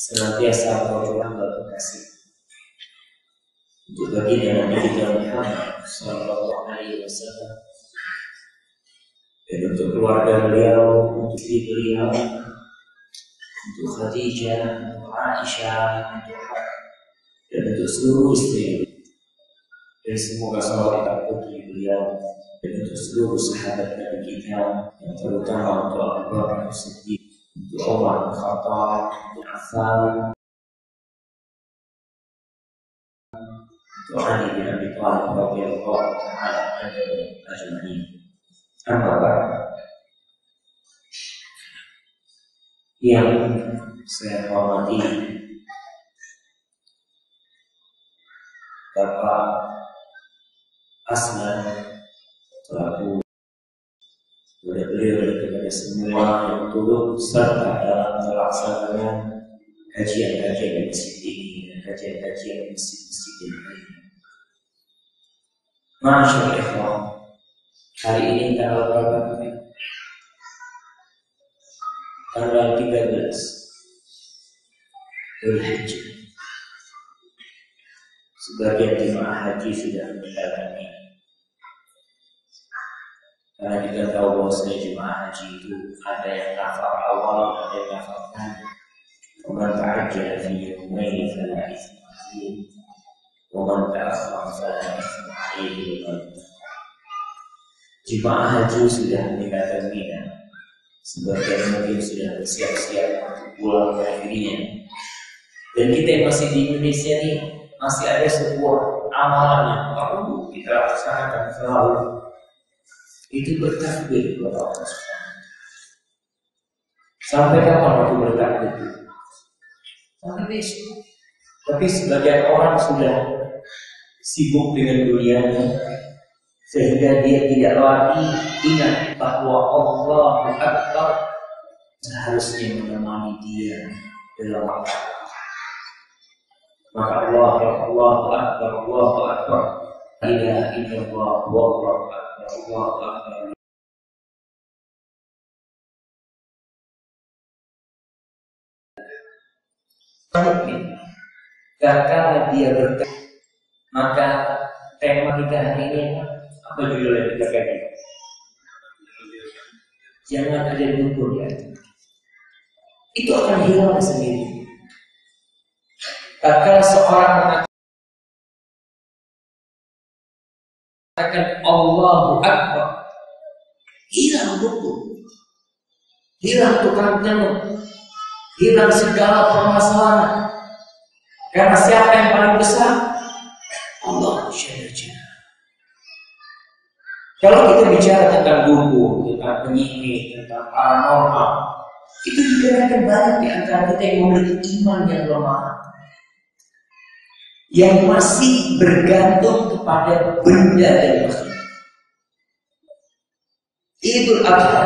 senantiasa berdoa dan kasih untuk baginda Nabi kita Muhammad Sallallahu Alaihi Wasallam, dan untuk keluarga beliau, untuk istri beliau, untuk Khadijah, untuk Aisyah, dan untuk seluruh istri. Dan semoga salawat kita putri beliau dan untuk seluruh sahabat Nabi kita, yang terutama untuk Abu Bakar As-Siddiq, untuk Umar bin Khattab, untuk Affan, untuk Ali bin Abi Thalib radhiyallahu ta'ala anhum ajma'in. Amma ba'd. Yang saya hormati Bapak Aslan selaku beliau dan kepada semua yang turut serta dalam pelaksanaan kajian-kajian di masjid ini dan kajian-kajian di masjid ini. Masyaallah ikhwan, hari ini tanggal berapa? Tanggal 13 Dzulhijjah. Sebagian jemaah haji sudah mendatangi, karena kita tahu bahwa jemaah haji itu ada yang nafar awal, ada yang nafar tani. ومن تعجل في يومين فلا إثم عليه ومن تأخر فلا إثم عليه لمن jemaah haji sudah meninggalkan Mina, sebagian mungkin sudah bersiap-siap untuk pulang ke negerinya. Dan kita yang masih di Indonesia ini masih ada sebuah amalan yang perlu kita laksanakan selalu, itu bertakbir kepada Allah Subhanahu. Sampai kapan waktu bertakbir? Sampai besok. Tapi sebagian orang sudah sibuk dengan dunianya, sehingga dia tidak lagi ingat bahwa Allahu Akbar seharusnya menemani dia dalam waktu. Maka Allahu Akbar, la ilaha illallah, Allahu Akbar, Allahu Akbar. Karena dia berkata, maka tema kita hari ini apa judulnya kita kaji? Jangan ada dukun ya. Itu akan hilang sendiri. Bahkan seorang mengatakan Allahu Akbar, hilang dukun, hilang tukang tenung, hilang segala permasalahan. Karena siapa yang paling besar? Allah Subhanahu. Kalau kita bicara tentang dukun, tentang penyihir, tentang paranormal, itu juga akan banyak di antara kita yang memiliki iman yang lemah, yang masih bergantung kepada benda dan makhluk. Idul Adha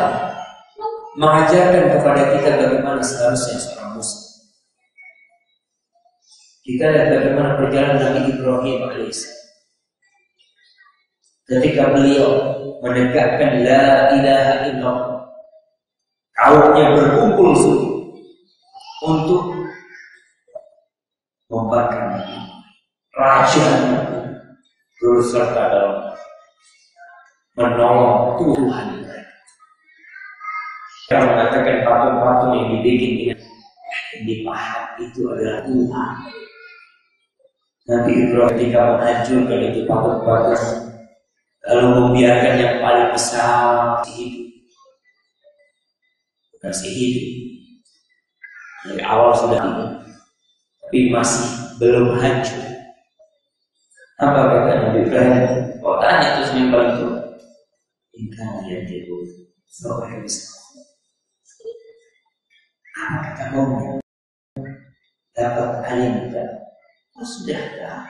mengajarkan kepada kita bagaimana seharusnya seorang muslim. Kita lihat bagaimana perjalanan Nabi Ibrahim alaihissalam ketika beliau menegakkan la ilaha illallah. Kaumnya berkumpul untuk membakar raja turut serta dalam menolong Tuhan mereka. Yang mengatakan patung-patung yang dibikin di pahat itu adalah Tuhan. Nabi Ibrahim ketika menghancurkan itu patung-patung, lalu membiarkan yang paling besar hidup, masih hidup. Dari awal sudah hidup, tapi masih belum hancur. Apa kata Nabi Ibrahim? Kau tanya terus yang paling tua. Ingat dia itu seorang besar. Apa kata kamu? Dapat alim kita. Sudah tahu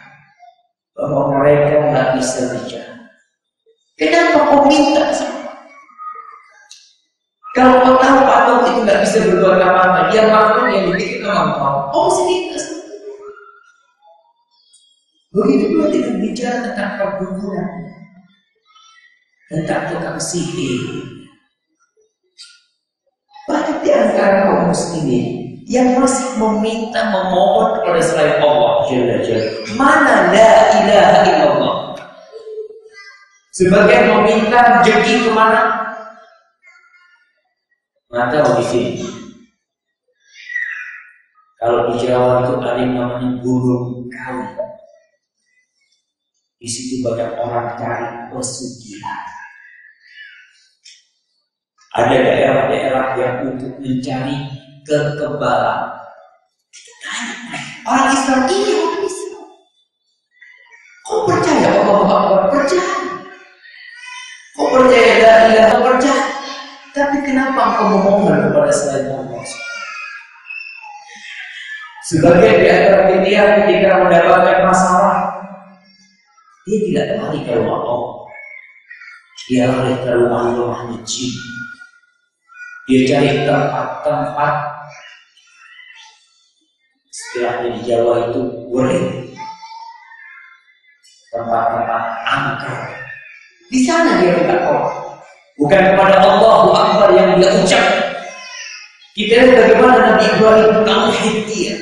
bahwa mereka tidak bisa bicara. Kenapa kau minta sama? Kalau kau tahu patung itu tidak bisa berbuat apa-apa, dia makhluk yang dibikin sama kau, kau mesti minta sama. Begitu pula tidak bicara tentang perdukunan, tentang tukang sihir. Banyak di antara kaum muslimin yang masih meminta, memohon kepada selain Allah Jalla Jalla. Mana la ilaha illallah? Sebagian meminta rezeki kemana? Maka di sini. Kalau di Jawa itu ada yang namanya Gunung Kawi. Di situ banyak orang cari pesugihan. Ada daerah-daerah yang untuk mencari kekebalan. Orang Islam ini orang Islam. Kau percaya Allah Akbar? Percaya. Kau percaya la ilaha? Percaya. Tapi kenapa kau memohon kepada selain Allah? Sebagai di antara dia ketika mendapatkan masalah, dia tidak lari ke rumah Allah. Dia lari ke rumah masjid. Dia cari tempat-tempat, istilahnya di Jawa itu boleh, tempat-tempat angker. Di sana dia minta tolong, bukan kepada Allahu Akbar yang dia ucap. Kita lihat bagaimana Nabi Ibrahim tauhid dia.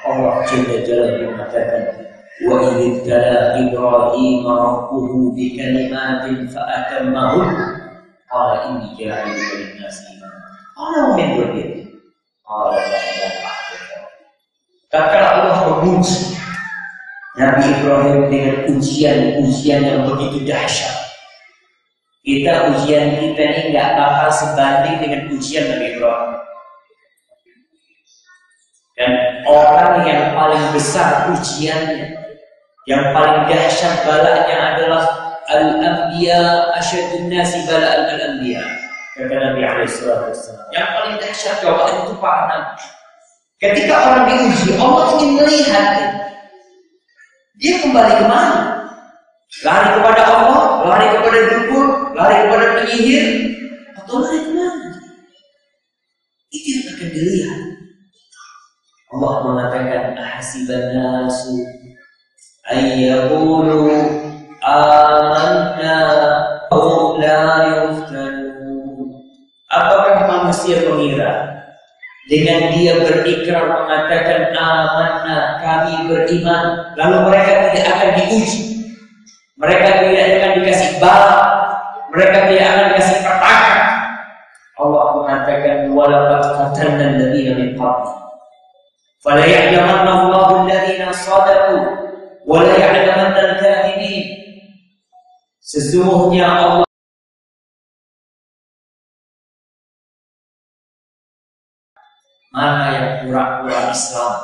Allah Jalla Jalla mengatakan, wa idh tala Ibrahim rabbuhu bi kalimatin fa atammahunna qala inni ja'iluka lin-nasi imama qala wa min dhurriyyati qala la ilaha illallah. Tatkala Allah menguji Nabi Ibrahim dengan ujian-ujian yang begitu dahsyat, ujian kita ini nggak bakal sebanding dengan ujian Nabi Ibrahim. Dan orang yang paling besar ujiannya, yang paling dahsyat balanya adalah al-anbiya asyadun nasi bala'an al-anbiya. Kata Nabi SAW, yang paling dahsyat cobaan itu para nabi. Ketika orang diuji, Allah ingin melihat dia kembali kemana? Lari kepada Allah, lari kepada dukun, lari kepada penyihir, atau lari kemana? Itu yang akan dilihat. Allah mengatakan ahasiban nasu ayyaqulu amanna wa la yuftanun. Apakah manusia mengira dengan dia berikrar mengatakan amanna, kami beriman, lalu mereka tidak akan diuji, mereka tidak akan dikasih bala, mereka tidak akan dikasih petaka? Allah mengatakan walaqad fatanna alladziina min qablihim fala ya'lamanna Allahu alladziina shadaqu wa la ya'lamanna al-kadhibin. Sesungguhnya Allah mana yang pura-pura Islam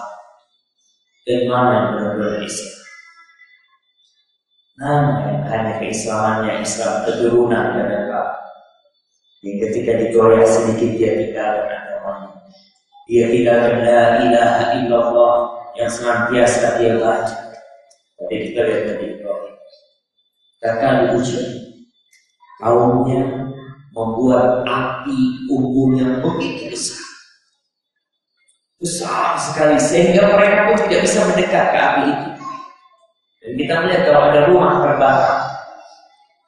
dan mana yang benar-benar Islam. Mana yang hanya keislamannya Islam keturunan dan apa yang ketika digoyah sedikit dia tinggalkan agamanya. Dia tinggalkan la ilaha illallah yang senantiasa dia baca. Tapi kita lihat tadi Ibrahim, kakak diuji, kaumnya membuat api unggunnya begitu besar sekali sehingga mereka pun tidak bisa mendekat ke api itu. Dan kita melihat kalau ada rumah terbakar,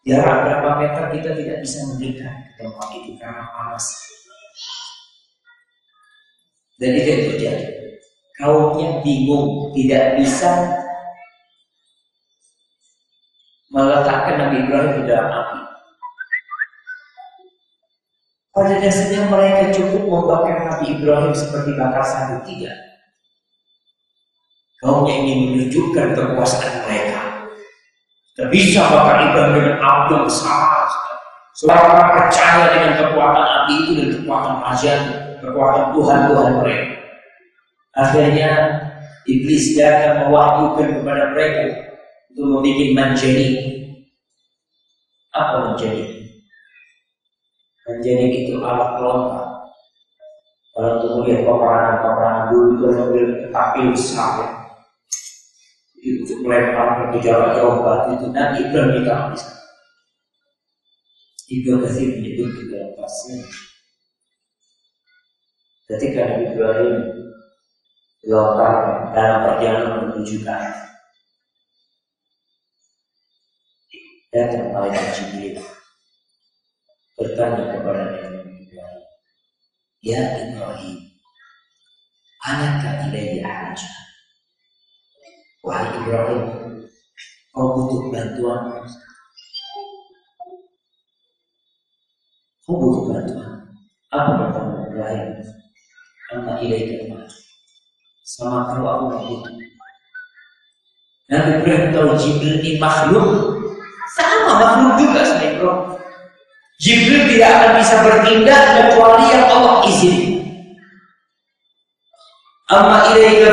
jarak berapa meter kita tidak bisa mendekat ke tempat itu karena panas. Dan itu yang terjadi. Kaumnya bingung, tidak bisa meletakkan Nabi Ibrahim di dalam api. Pada dasarnya mereka cukup membakar Nabi Ibrahim seperti bakar sandu, tidak. Kaumnya ingin menunjukkan kekuasaan mereka. Tidak bisa bakar Ibrahim dengan api yang besar. Sebab orang percaya dengan kekuatan api itu dan kekuatan rajanya, kekuatan Tuhan mereka. Akhirnya iblis datang mewahyukan kepada mereka untuk membuat manjani. Apa manjani? Manjani itu alat pelontar. Kalau untuk melihat peperangan dulu itu mobil api besar ya. Untuk melempar ke jarak jauh batu itu nanti Ibrahim kita habis. Ibnu Katsir menyebut di dalam pasal ketika Nabi Ibrahim dilontar dalam perjalanan menuju Ka'bah, datang malaikat Jibril bertanya kepada Nabi Ibrahim, Ya Ibrahim, anaka ilayya hajah. Wahai Ibrahim, kau butuh bantuan. Kau butuh bantuan. Apa kata Ibrahim? Anna ilayya hajah. Sama kalau aku butuh. Nabi Ibrahim tahu Jibril ini makhluk. Sama makhluk juga sama Ibrahim. Jibril tidak akan bisa bertindak kecuali yang Allah izin. Amma ilaika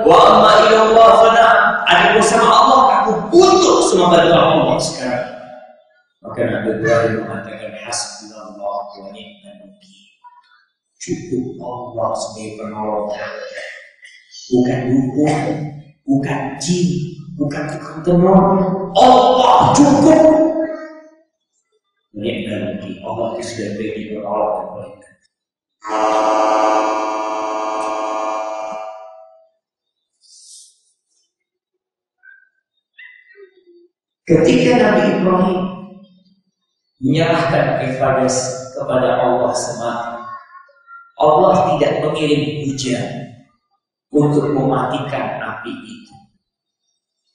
wa amma ila Allah fana. Adapun sama Allah aku butuh semua bantuan Allah sekarang. Maka Nabi Ibrahim mengatakan hasbunallah wa ni'mal wakil. Cukup Allah sebagai penolong. Bukan dukun, bukan jin, bukan tukang tenor. Allah cukup. Ni'mal wakil. Allah itu sudah beri penolong dan penolong. Ketika Nabi Ibrahim menyerahkan kepada Allah semata, Allah tidak mengirim hujan untuk mematikan api itu.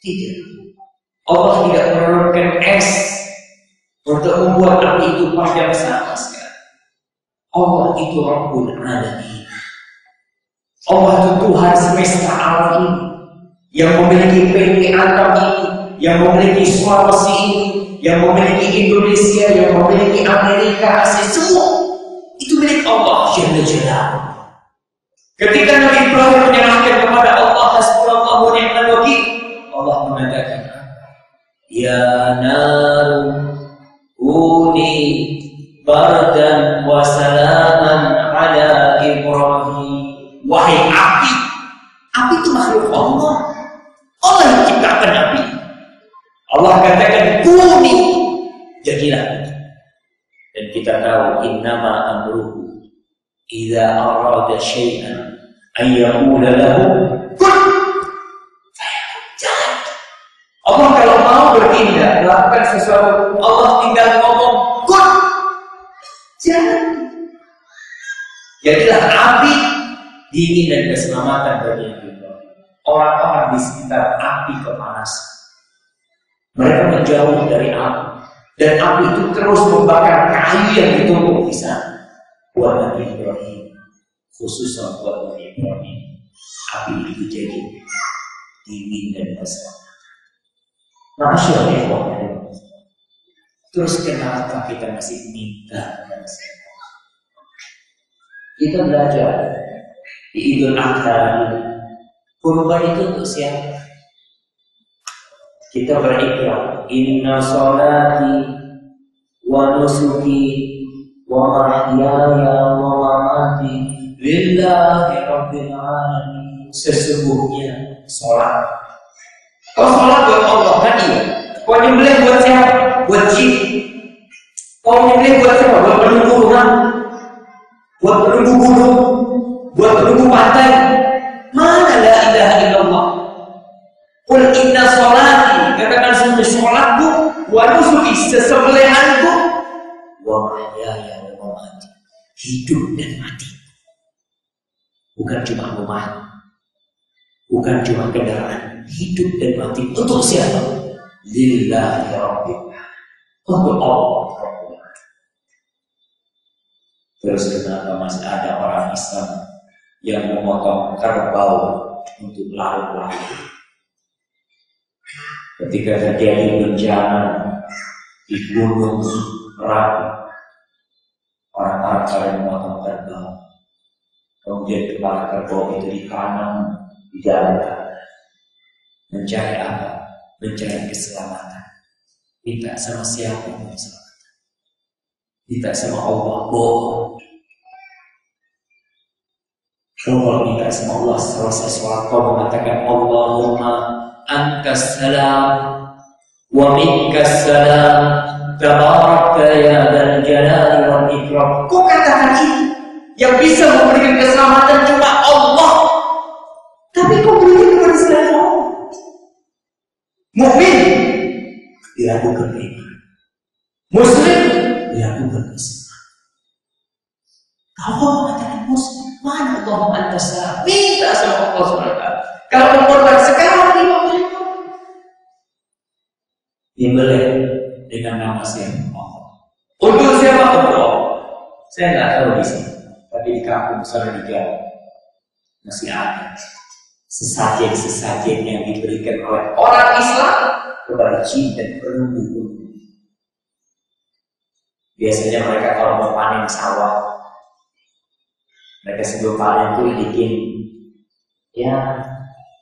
Tidak. Allah tidak menurunkan es untuk membuat api itu padam sama sekali. Allah itu Rabbul Alamin. Allah itu Tuhan semesta alam ini yang memiliki PT Atom ini, yang memiliki Sulawesi ini, yang memiliki Indonesia, yang memiliki Amerika, Asia, semua itu milik Allah Jalla Jalaluhu. Ketika Nabi Ibrahim menyerahkan kepada Allah hasbunallah wa ni'mal wakil, Allah mengatakan, ya nar kuni bardan wa salaman ala Ibrahim. Wahai api, api itu makhluk Allah. Allah yang ciptakan api. Allah katakan kuni, jadilah. Dan kita tahu innama amruhu idza arada syai'an ay yaqula lahu kun fayakun. Allah kalau mau bertindak melakukan sesuatu, Allah tinggal ngomong kun, jangan. Jadilah api dingin dan keselamatan bagi orang-orang di sekitar api kepanasan. Mereka menjauh dari api, dan api itu terus membakar kayu yang ditumpuk di sana. Buat Nabi Ibrahim, khususnya buat Nabi Ibrahim, api itu jadi dingin dan keselamatan. Masya Allah. Terus kenapa kita masih minta? Kita belajar di Idul Adha ini, kurban itu untuk siapa? Kita berikrar, inna sholati wa nusuki wa mahyaya wa mamati lillahi rabbil alamin. Sesungguhnya sholat, kau sholat buat Allah kan? Iya. Kau nyembelih buat siapa? Buat jin. Kau nyembelih buat siapa? Buat penunggu rumah, buat penunggu gunung, buat penunggu pantai. Mana la ilaha illallah? Qul inna sholati, katakan sungguh sholatku, wa nusuki, sesembelihanku, wa mahyaya wa mamati, hidup dan mati. Bukan cuma rumah, bukan cuma kendaraan, hidup dan mati. Untuk siapa? Lillahi rabbil alamin. Untuk Allah. Terus kenapa masih ada orang Islam yang memotong kerbau untuk lalu-lalu? Ketika terjadi bencana di Gunung Merapi, orang-orang pada memotong kerbau, kemudian kepala kerbau itu ditanam di jalan, mencari apa? Mencari keselamatan. Minta sama siapa yang keselamatan? Minta sama Allah, bohong. Kalau minta sama Allah, selesai sholat kau mengatakan Allahumma antas salam wa minkas salam tabarakta ya dzal jalali wal ikram. Kau katakan itu, yang bisa memberikan keselamatan cuma Allah, tapi kau berikan kepada selain Allah. Mukmin dilakukan itu, Muslim dilakukan Islam. Kau mengatakan Allahumma antas salam. Minta sama Allah SWT. Kalau memperbaik sekarang di waktu itu, dibeli dengan nama siapa? Untuk siapa? Untuk Allah. Saya nggak tahu di sini, tapi di kampung sana di Jawa masih ada sesajen-sesajen yang diberikan oleh orang Islam kepada jin dan penunggu. Biasanya mereka kalau mau panen sawah, mereka sebelum panen itu bikin ya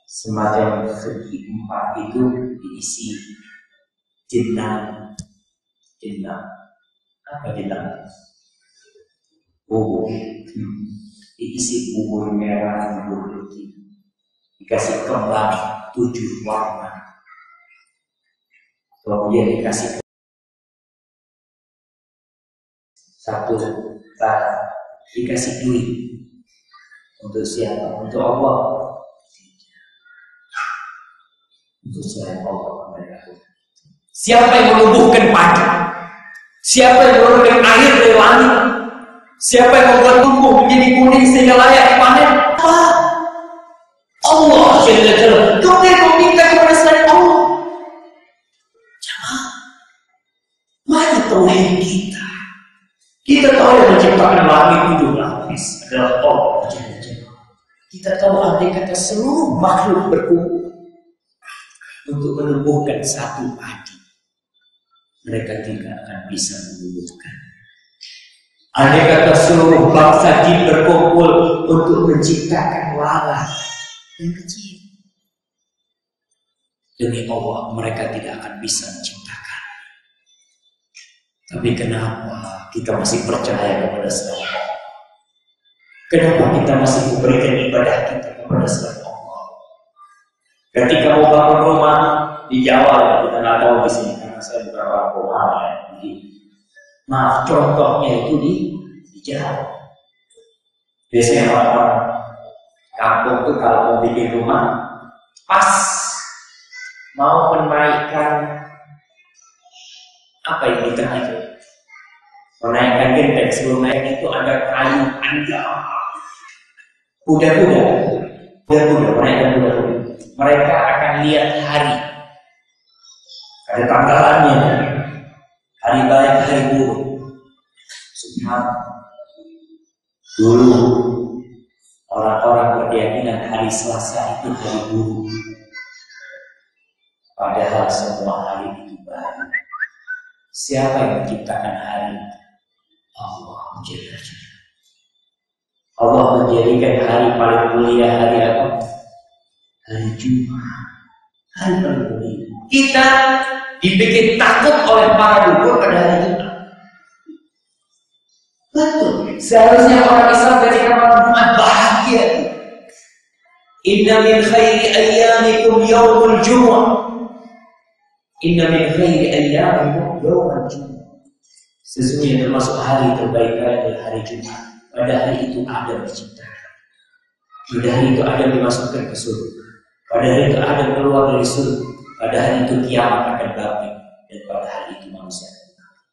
semacam segi empat itu diisi jenang, apa jenang? Bubur, diisi bubur merah, bubur putih, dikasih kembang 7 warna, kemudian dikasih satu barang, dikasih duit. Untuk siapa? Untuk Allah. Untuk selain Allah. Siapa yang menumbuhkan padi? Siapa yang menurunkan air dari langit? Siapa yang membuat tumbuh menjadi kuning sehingga layak dipanen? Allah Jalla Jalla. Kemudian meminta kepada selain Allah. Jamaah, mana tauhid kita? Kita tahu yang menciptakan langit 7 lapis adalah Allah Jalla Jalla. Kita tahu andai kata seluruh makhluk berkumpul untuk menumbuhkan satu padi, mereka tidak akan bisa menumbuhkan. Andai kata seluruh bangsa jin berkumpul untuk menciptakan lalat yang kecil, demi Allah mereka tidak akan bisa menciptakan. Tapi kenapa kita masih percaya kepada selain Allah? Kenapa kita masih memberikan ibadah kita kepada selain Allah? Ketika mau bangun rumah di Jawa, ya, kita nggak tahu di sini karena saya bukan orang Jawa ya. Jadi, maaf, contohnya itu di Jawa. Biasanya orang-orang kampung tuh kalau mau bikin rumah, pas mau menaikkan apa yang di tengah itu, menaikkan genteng, sebelum naik itu ada kayu panjang, kuda-kuda, menaikkan kuda-kuda. Mereka akan lihat hari, ada tanggalannya, hari baik, hari buruk. Subhanallah. Dulu orang-orang berkeyakinan hari Selasa itu hari buruk, padahal semua hari itu baik. Siapa yang menciptakan hari? Allah Jalla Jalla. Allah menjadikan hari paling mulia hari apa? Hari Jumat. Hari paling mulia. Kita dibikin takut oleh para dukun pada hari Jumat. Betul. Seharusnya orang Islam ketika malam Jumat bahagia. Inna min khairi ayyamikum yaumul Jumu'ah. Inna min khairi ayyamikum yaumul Jumu'ah. Sesungguhnya termasuk hari terbaik adalah hari Jumat. Pada hari itu Adam diciptakan. Pada hari itu Adam dimasukkan ke surga. Pada hari itu Adam keluar dari surga. Pada hari itu kiamat akan bangkit. Dan pada hari itu manusia akan bangkit.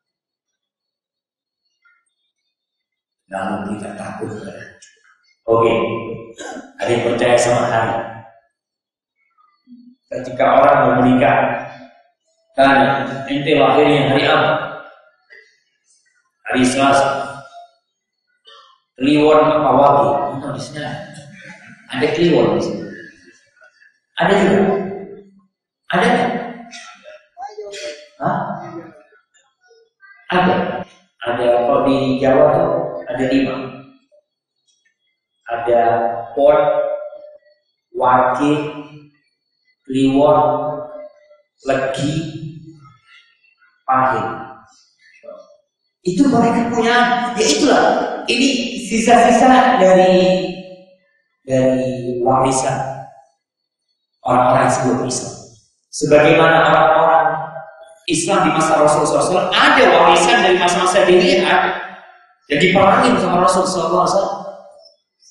Lalu kita takut pada Oke, ada yang percaya sama hari. Ketika orang mau menikah, kan ente lahirnya hari apa? Hari Selasa. Kliwon apa wagi? Di sini ada kliwon di sini. Ada juga. Ada nggak? Hah? Ada. Ada kalau di Jawa tuh ada 5. Ada pot, wagi, kliwon, legi, pahit. Itu mereka punya, ya itulah. Ini sisa-sisa dari warisan orang-orang sebelum Islam. Sebagaimana orang-orang Islam di masa Rasulullah SAW ada warisan dari masa-masa diri ada. Jadi diperangin sama Rasulullah SAW.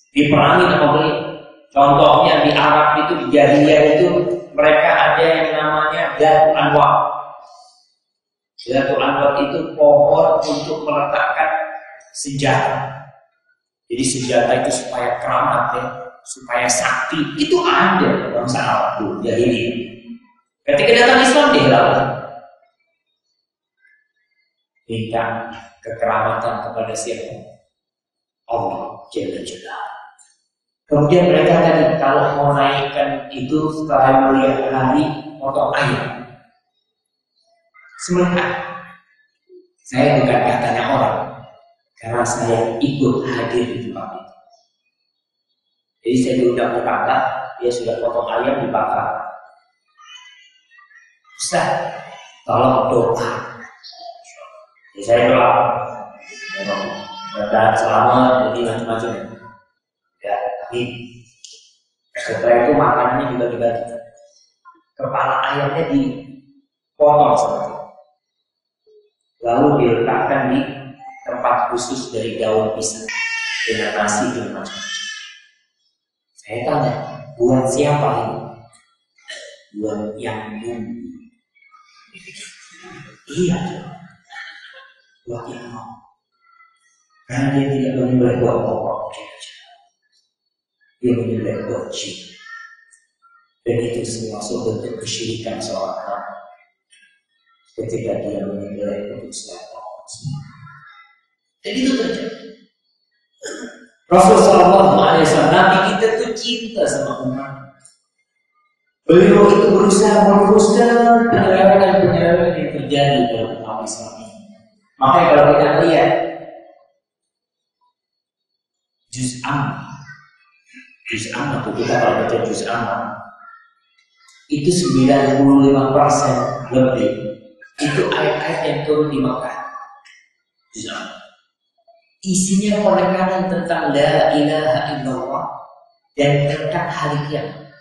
Diperangin sama beliau. Contohnya di Arab itu, di Jahiliyah itu mereka ada yang namanya Datul Anwar. Datul Anwar itu pohon untuk meletakkan senjata. Jadi senjata itu supaya keramat ya, supaya sakti, itu ada bangsa Arab dulu jahili. Ketika datang Islam dihilangkan. Minta kekeramatan kepada siapa? Allah Jalla Jalla. Kemudian mereka tadi kalau mau naikkan itu setelah melihat hari potong ayam. Sementara saya bukan katanya orang, karena saya ikut hadir di tempat itu. Jadi saya diundang tetangga, dia sudah potong ayam dibakar. Ustaz, tolong doa. Jadi saya doa. Dan selama jadi macam-macam. Ya, amin. Setelah itu makanannya juga dibagi. Kepala ayamnya dipotong seperti itu. Lalu diletakkan di tempat khusus dari daun pisang dengan nasi dan macam-macam. Saya tanya, buat siapa ini? Buat yang nunggu. Iya, buat yang mau. Karena dia tidak menyembelih buat pokok, dia menyembelih buat jin. Dan itu semua bentuk kesyirikan seorang hamba ketika dia menyembelih untuk siapa. Dan itu terjadi. Rasulullah SAW, Nabi kita tuh cinta sama umat. Beliau itu berusaha meluruskan penyelewengan yang terjadi dalam umat Islam ini. Makanya kalau kita lihat juz amma atau kita kalau baca juz amma itu 95% lebih itu ayat-ayat yang turun di Makkah. Juz amma isinya penekanan tentang la ilaha illallah dan tentang hari kiamat.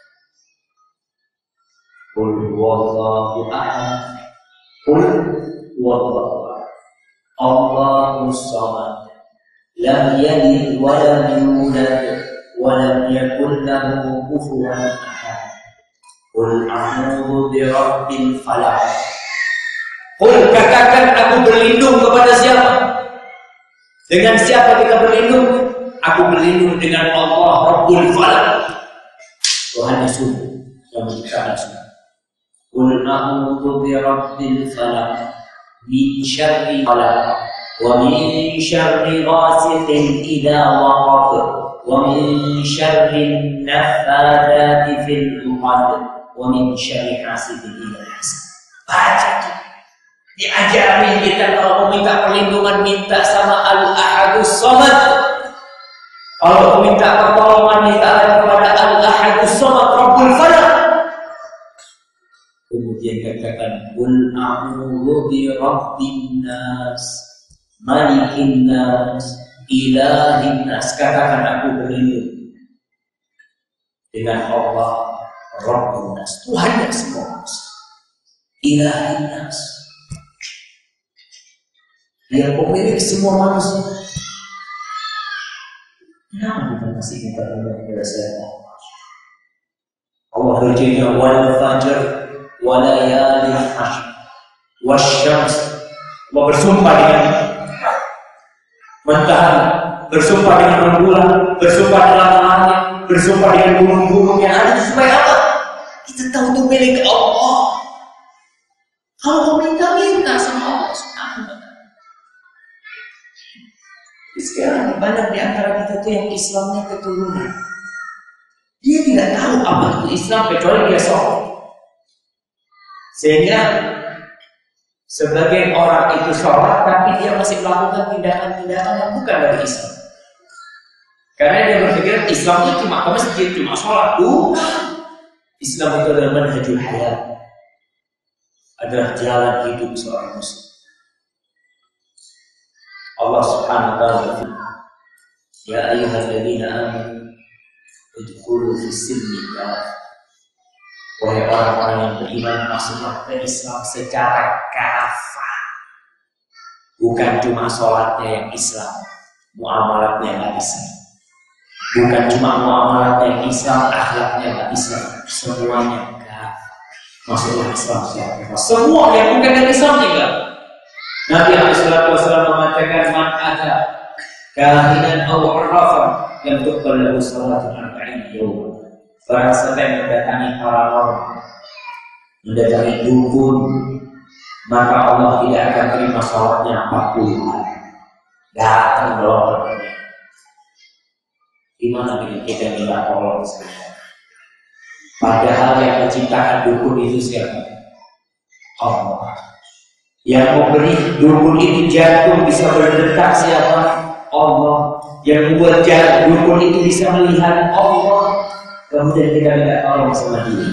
Qul huwallahu ahad, qul huwallahu ahad, Allahus samad, lam yalid wa lam yulad wa lam yakul lahu kufuwan ahad. Qul a'udzu birabbil falaq. Qul, katakan aku berlindung kepada siapa? Dengan siapa kita berlindung? Aku berlindung dengan Allah Rabbul Falaq, Tuhan yang subuh yang menciptakan subuh. Qul a'udzu birabbil falaq min syarri falaq wa min syarri ghasiqin idza waqab wa min syarri naffadati fil 'uqad wa min syarri hasidin idza hasad. Baca itu. Diajarin kita kalau mau minta perlindungan minta sama Al-Ahadus Samad. Kalau mau minta pertolongan minta kepada Al-Ahadus Samad Rabbul Falaq. Kemudian katakan Qul a'udzu bi rabbin nas, malikin nas, ilahin nas. Katakan aku berlindung dengan Allah Rabbun nas, Tuhan yang semua manusia. Ilahin nas, dia pemilik semua manusia. Kenapa kita masih minta kepada saya? Allah berjanji wal fajr wa layalin ashr wasyams. Allah bersumpah dengan matahari, bersumpah dengan rembulan, bersumpah dengan langit, bersumpah dengan gunung-gunung yang ada. Supaya apa? Kita tahu itu milik Allah. Kalau minta sama Allah Subhanahu wa ta'ala. Sekarang banyak di antara kita tuh yang Islamnya keturunan. Dia tidak tahu apa itu Islam kecuali dia sholat. Sehingga sebagian orang itu sholat tapi dia masih melakukan tindakan-tindakan yang bukan dari Islam. Karena dia berpikir Islam itu cuma ke masjid, cuma sholat. Islam itu adalah manhajul hayat, adalah jalan hidup seorang muslim. Allah Subhanahu wa ta'ala berfirman, ya ayyuhalladzina amanu udkhulu fis-silmi kafah. Wahai orang-orang yang beriman, masuklah ke Islam secara kafah. Bukan cuma sholatnya yang Islam, muamalatnya yang Islam. Bukan cuma muamalatnya yang Islam, akhlaknya yang Islam. Semuanya kafah. Masuklah Islam secara kafah. Semua yang bukan dari Islam juga. Nabi SAW mengatakan man ada kahinan aw arrafan lam tuqbal lahu salatun 40 yawman. Barang siapa yang mendatangi paranormal, mendatangi dukun, maka Allah tidak akan terima salatnya 40 hari. Datang doang. Gimana kita minta tolong saja? Padahal yang menciptakan dukun itu siapa? Allah. Yang memberi dukun itu jantung bisa berdetak siapa? Allah. Yang membuat dukun itu bisa melihat Allah. Kemudian kita minta tolong sama dia,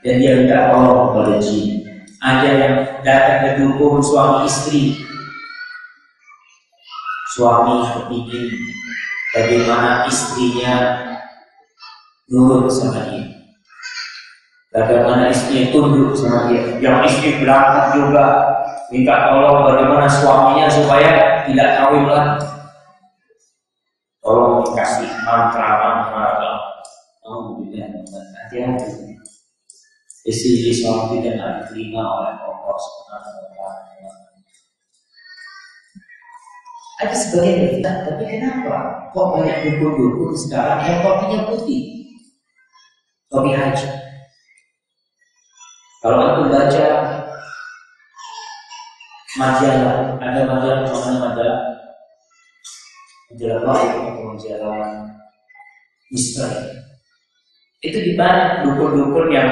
dan dia minta tolong kepada jin. Ada yang datang ke dukun suami istri. Suami kepingin bagaimana istrinya nurut sama dia, bagaimana istrinya tunduk sama dia. Yang istri berangkat juga minta tolong bagaimana suaminya supaya tidak kawin lagi. Tolong dikasih mantra. Hati-hati. Istri suami tidak diterima oleh Allah Subhanahu wa Ta'ala. Ada sebagian yang bilang, tapi kenapa kok banyak dukun-dukun sekarang yang kopinya putih? Kopi haji. Kalau aku baca majalah, ada majalah namanya majalah baik atau majalah misteri. Itu di mana dukun-dukun yang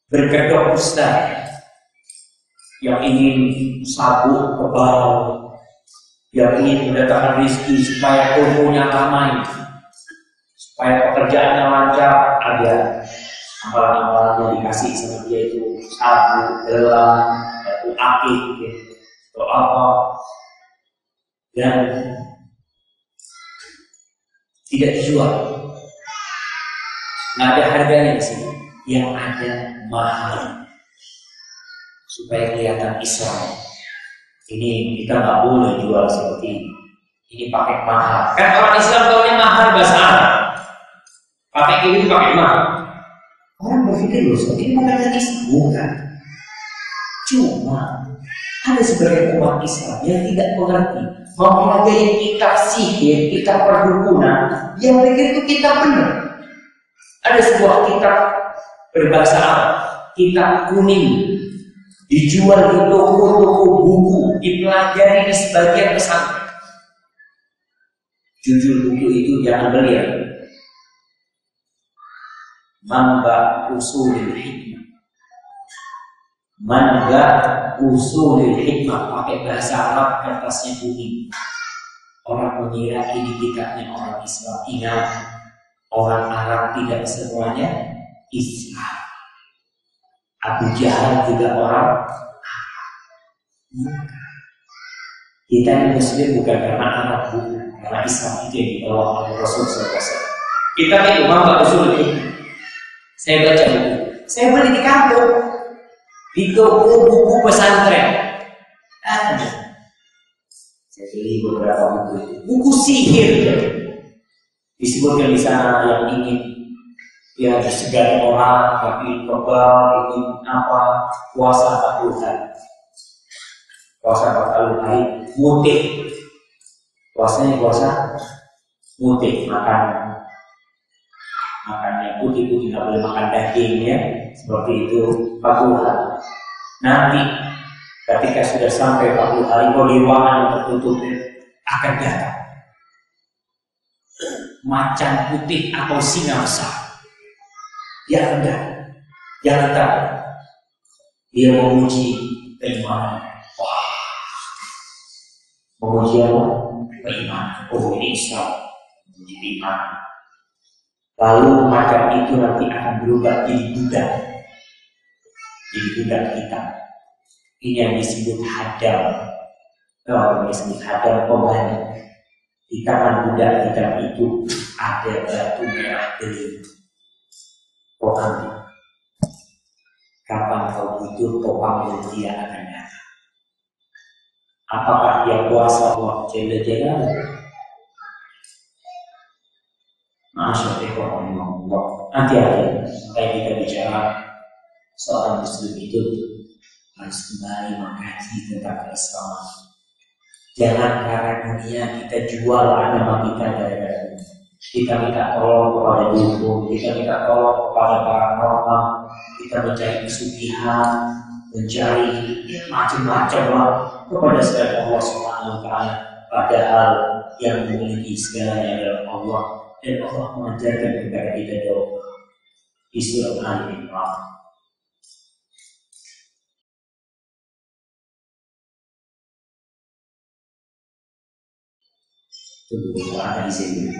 berkedok ustaz, yang ingin sabuk kebal, yang ingin mendatangkan rezeki supaya umurnya ramai, supaya pekerjaannya lancar. Ada amalan-amalan yang dikasih sama dia itu sabuk, gelang, atau akik, atau apa, dan tidak dijual. Nggak ada harganya di sini. Yang ada mahal supaya kelihatan Islam. Ini kita nggak boleh jual seperti ini. Ini pakai mahal. Kan orang Islam tahunya mahal bahasa Arab. Pakai ini pakai mahal. Orang berpikir loh, ini mengatakan Islam bukan. Cuma ada sebagian umat Islam yang tidak mengerti, mempelajari kitab sihir, kitab perdukunan, yang pikir itu kitab benar. Ada sebuah kitab berbahasa Arab, kitab kuning, dijual di toko-toko buku, dipelajari di sebagian pesantren. Judul buku itu jangan beli ya. Mangga Usulul Hikmah. Mangga Usulul Hikmah, pakai bahasa Arab, kertasnya kuning. Orang mengira ini kitabnya orang Islam. Ingat, orang Arab tidak semuanya Islam. Abu Jahal juga orang Arab. Kita ini Muslim bukan karena Arab, bukan karena Islam itu yang dibawa oleh Rasul SAW. Kita itu Mangga Usulul Hikmah. Saya baca buku. Saya beli di kampung, di toko buku pesantren. Ada. Saya beli beberapa buku. Buku sihir. Disebutkan di sana yang ingin ya disegani orang, tapi kebal, ingin apa, puasa 40 hari. Puasa 40 hari, mutik. Puasanya puasa mutik, makan yang putih-putih, nggak boleh makan daging ya, seperti itu 40 hari. Nanti ketika sudah sampai 40 hari, kalau di ruangan yang tertutup akan datang macan putih atau singa besar. Dia rendah, jangan takut. Dia memuji keimanan. Wah, memuji apa? Keimanan. Oh, ini Islam, memuji keimanan. Lalu macan itu nanti akan berubah jadi budak. Jadi budak kita. Ini yang disebut hadam. Kalau disebut hadam pembalik. Di tangan budak kita itu ada batu merah geli. Kau ambil. Kapan kau butuh, kau panggil dia akan datang. Apakah dia puasa waktu jalan-jalan? Masyaallah. Hati-hati sampai kita bicara seorang Muslim itu harus kembali mengkaji tentang Islam. Jangan karena dunia kita jual agama kita gara-gara dunia. Kita minta tolong kepada dukun, kita minta tolong kepada paranormal, kita mencari kesugihan, mencari macam-macam lah kepada selain Allah Subhanahu wa Ta'ala. Padahal yang memiliki segalanya adalah Allah, dan Allah mengajarkan kepada kita doa di surat Al-Imran. Tunggu ada di sini.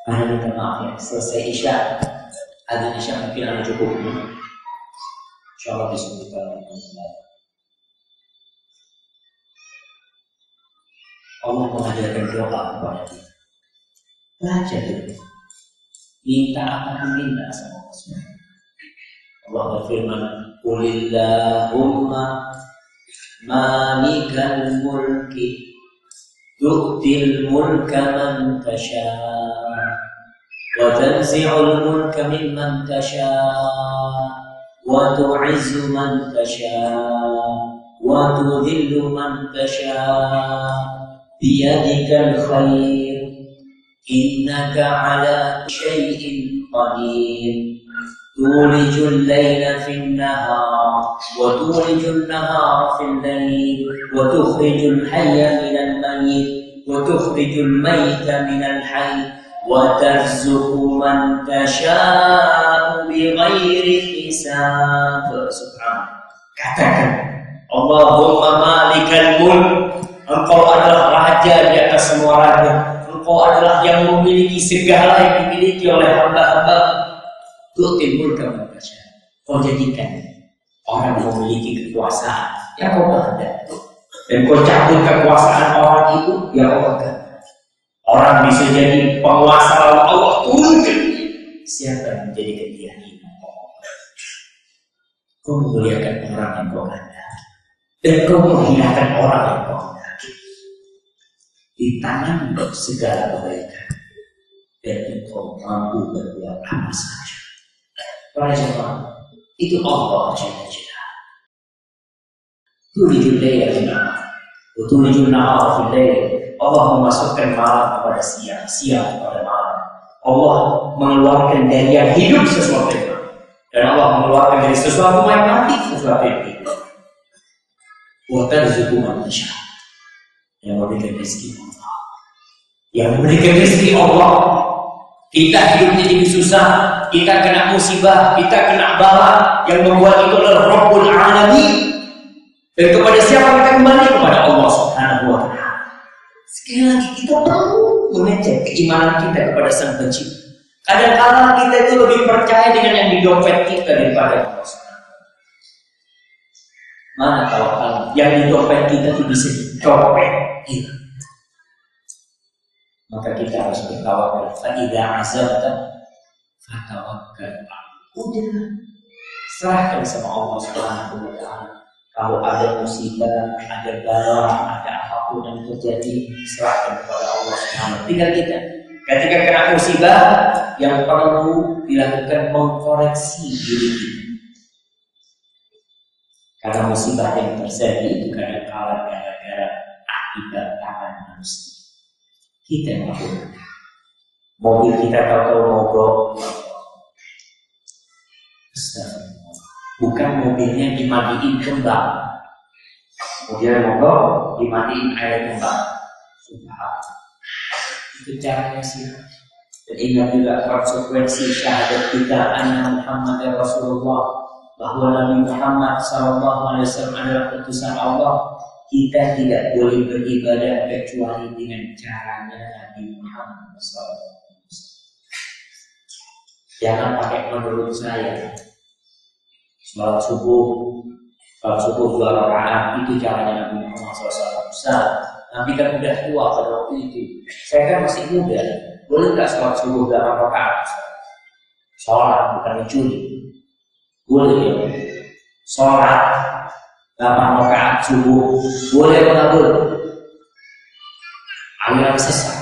Anda minta maaf ya, selesai Isya, ada Isya mungkin Anda cukup. InsyaAllah disebutkan Allah mengajarkan doa kepada kita. Baca dulu. Minta apa pun minta sama Allah. Allah berfirman, Qulillahumma malikal mulki tu'til mulka man tasha' wa tanzi'ul mulka mimman tasha' wa tu'izzu man tasha' wa tudhillu man tasha' biyadikal khair innaka ala syai'in qadir tulijul layla fin nahar wa tulijul nahara fil layl wa tukhrijul hayya minal mayyit wa tukhrijul mayyita minal hayy wa tarzuqu man tasha'u bighairi hisab. Subhanallah. Katakan Allahumma malikal mulk, Engkau adalah raja di atas semua raja. Engkau adalah yang memiliki segala yang dimiliki oleh hamba-hamba. Tu'til mulka man tasha'. Kau jadikan orang yang memiliki kekuasaan yang kau kehendaki, dan kau cabut kekuasaan orang itu yang kau kehendaki. Orang bisa jadi penguasa lalu Allah turunkan. Siapa yang menjadikan dia hina? Kau memuliakan orang yang kau kehendaki, dan kau menghinakan orang yang kau kehendaki. Di tangan segala kebaikan, dan engkau mampu berbuat apa saja. Para jemaah, itu Allah Jalla. Tulijul layla fil nahar, tulijul nahara fil layl. Allah memasukkan malam kepada siang, siang kepada malam. Allah mengeluarkan dari yang hidup sesuatu yang mati, dan Allah mengeluarkan dari sesuatu yang mati sesuatu yang hidup. Wa tarzuqu man tasha'. Yang memberikan rezeki Allah, yang memberikan rezeki Allah. Kita hidupnya jadi susah, kita kena musibah, kita kena bala, yang membuat itu adalah Rabbul Alamin. Dan kepada siapa kita kembali? Kepada Allah Subhanahu wa Ta'ala. Sekali lagi kita perlu mengecek keimanan kita kepada Sang Pencipta. Kadang-kadang kita itu lebih percaya dengan yang di dompet kita daripada Allah Subhanahu wa Ta'ala. Mana tahu yang di dompet kita itu bisa dicopet kita. Maka kita harus bertawakal. Fa'idha azabta fatawakkal. Udah, serahkan sama Allah Subhanahu wa Ta'ala. Kalau ada musibah, ada bala, ada apapun yang terjadi, serahkan kepada Allah Subhanahu wa Ta'ala. Tinggal kita ketika kena musibah, yang perlu dilakukan mengkoreksi diri kita. Karena musibah yang terjadi itu kadang-kadang gara-gara akibat tangan manusia. Kita yang lakukan. Mobil kita tahu-tahu mogok. Bukan mobilnya dimatiin kembang. Mobilnya mogok, dimatiin air kembang. Subhanallah. Itu caranya sih. Dan ingat juga konsekuensi syahadat kita anna Muhammad Rasulullah, bahwa Nabi Muhammad SAW adalah utusan Allah. Kita tidak boleh beribadah kecuali dengan caranya Nabi Muhammad SAW. Jangan pakai menurut saya. Salat subuh 2 rakaat itu caranya Nabi Muhammad SAW. Nabi kan udah tua pada waktu itu. Saya kan masih muda. Boleh nggak salat subuh 8 rakaat? Salat bukan mencuri. Boleh ya. Salat 8 rakaat subuh boleh menabur. aliran sesat.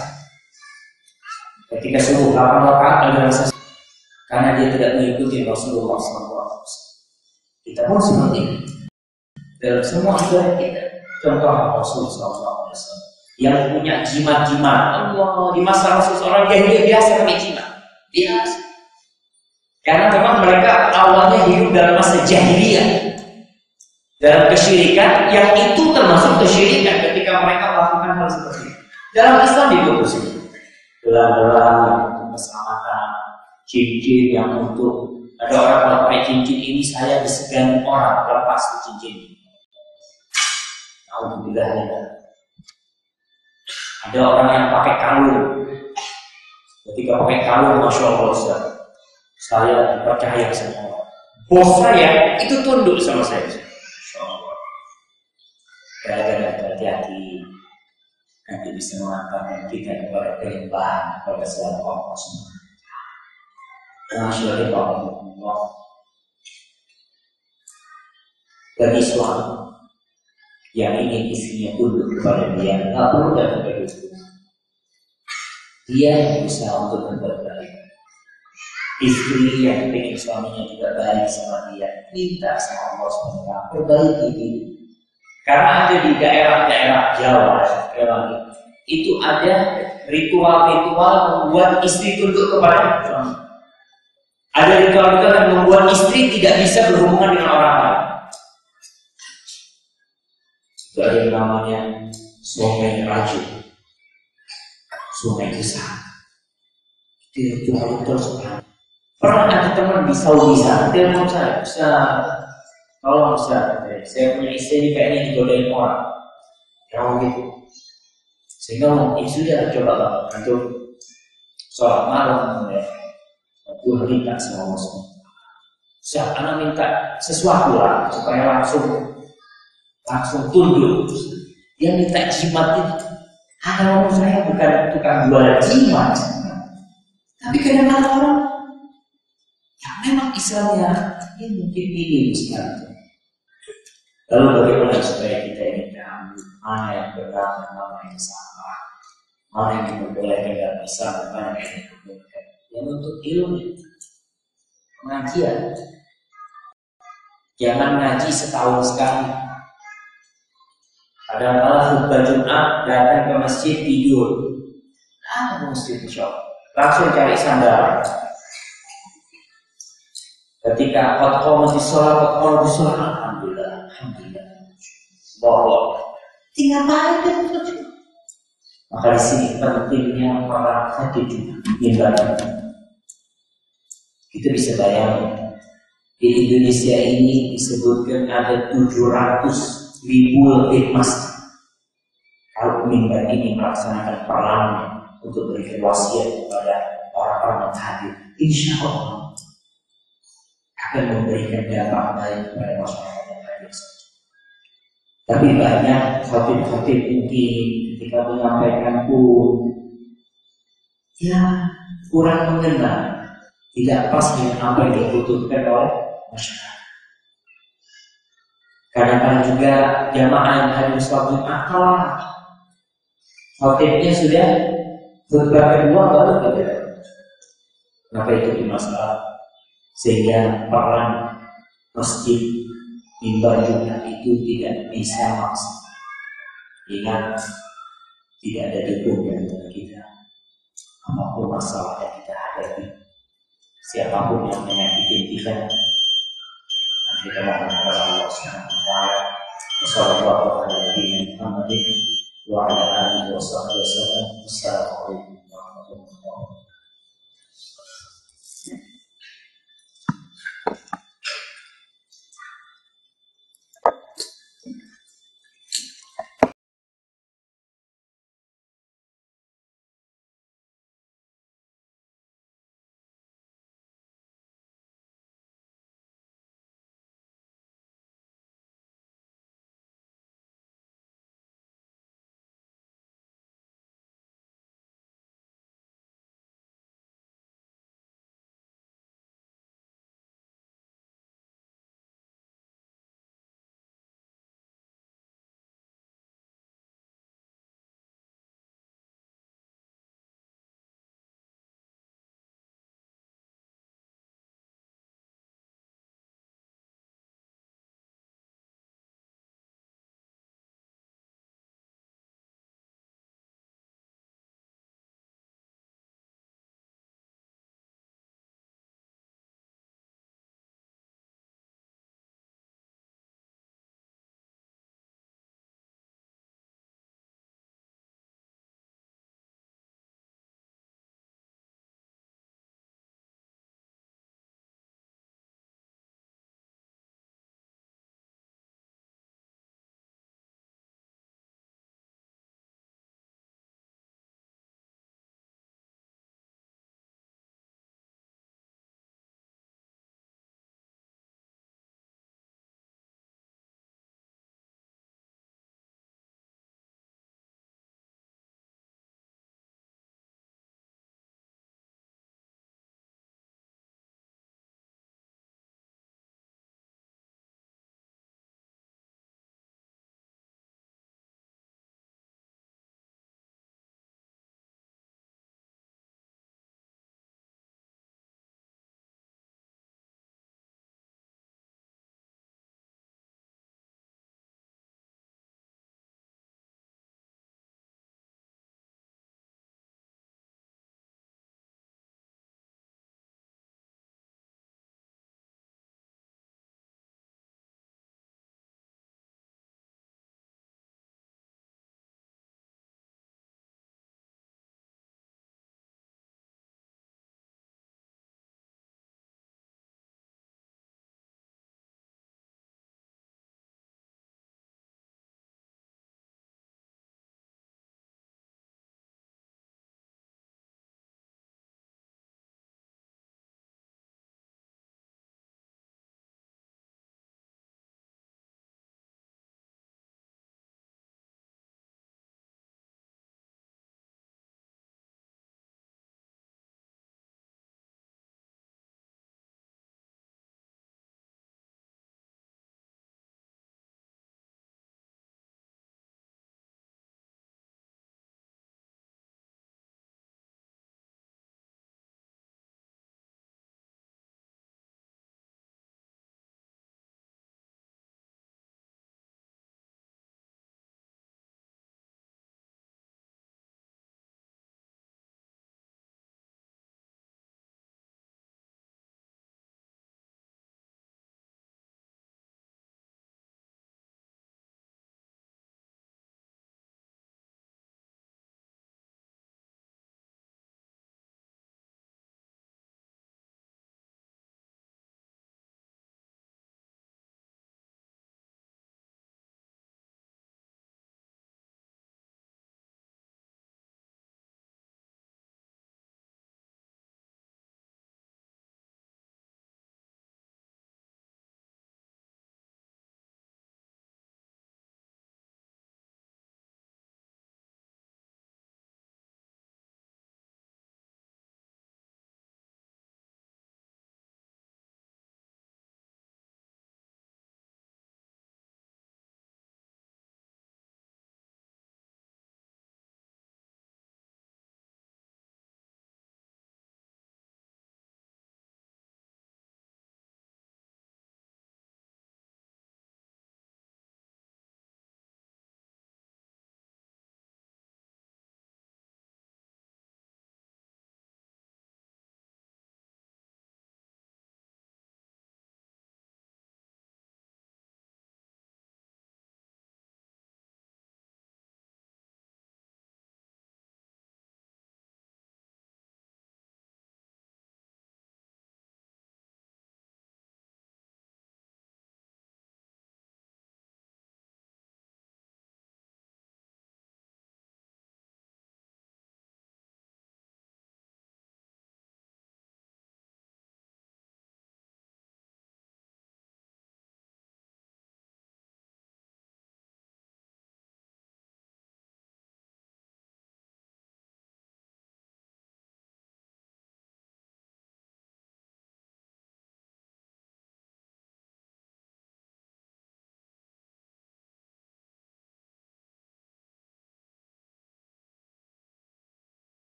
Ketika subuh 8 rakaat aliran sesat, karena dia tidak mengikuti Rasulullah SAW. Kita pun seperti ini dalam semua ibadah kita. Contoh Rasulullah SAW yang punya jimat-jimat. Allah, di masa Rasulullah jahiliyah biasa pakai jimat, biasa. Karena memang mereka awalnya hidup dalam masa jahiliyah, dalam kesyirikan, yang itu termasuk kesyirikan ketika mereka melakukan hal seperti itu. Dalam Islam dibutuh gelang-gelang yang untuk keselamatan, cincin yang untuk, ada orang kalau pakai cincin ini saya disegani orang lepas cincin. Alhamdulillah. Ada orang yang pakai kalung. Ketika pakai kalung, masya Allah, Ustaz, saya percaya sama orang. Bos saya itu tunduk sama saya. Masya Allah. Gara-gara hati-hati, nanti bisa mengantarkan kita kepada kelimpahan, kepada selalu Allah semua. Masya Allah. Bagi suami yang ingin istrinya tunduk kepada dia, nggak perlu datang ke itu. Dia yang berusaha untuk berbuat baik. Istri yang ingin suaminya juga baik sama dia, minta sama Allah SWT perbaiki diri. Karena ada di daerah-daerah Jawa, itu ada ritual-ritual membuat istri tunduk kepada suami. Ada ritual-ritual yang membuat istri tidak bisa berhubungan dengan orang lain. Itu ada yang namanya sungai racun, sungai besar. Itu harus terus. Pernah ada teman di Saudi sana, dia ngomong saya, tolong Ustaz, saya punya istri kayaknya digodain orang. Yang gitu. Sehingga sudah coba untuk sholat malam, aku minta sama Allah. Saya anak minta sesuatu lah supaya langsung tunduk. Dia minta jimat itu. Kalau saya bukan tukang jual jimat, tapi kadang-kadang orang yang memang Islamnya ini mungkin ini sekarang. Lalu bagaimana supaya kita ini tahu mana yang benar dan mana yang salah, mana yang diperbolehkan dan bisa dan mana yang diperbolehkan? Yang untuk ilmu, pengajian. Jangan ngaji setahun sekali. Kadang-kadang khutbah Jumat datang ke masjid tidur. Ke masjid insyaAllah langsung cari sandaran. Ketika waktu sholat, alhamdulillah, bahwa tinggal aja. Maka di sini pentingnya para khatib ibadah. Kita bisa bayangkan di Indonesia ini disebutkan ada 700.000 lebih masjid. Kalau mimbar ini melaksanakan perannya untuk berikan wasiat kepada orang-orang yang hadir, insya Allah akan memberikan dampak baik kepada masyarakat yang hadir. Tapi banyak khatib-khatib mungkin ketika menyampaikan pun kurang mengenal, tidak pas dengan apa yang dibutuhkan oleh masyarakat. Kadang-kadang juga jamaah yang hadir sholat Jumat kalah. Khatibnya sudah beberapa kedua baru berbeda. Kenapa itu dimasalah? Sehingga peran masjid mimbar Jumat itu tidak bisa maksimal. Ingat, tidak ada dukungan dari kita. Apapun masalah yang kita hadapi, siapapun yang menyakiti kita, kita mohon kepada Allah Subhanahu wa taala. Wassallallahu ala nabiyyina Muhammadin wa ala alihi wasallam. Wassalamualaikum warahmatullahi wabarakatuh.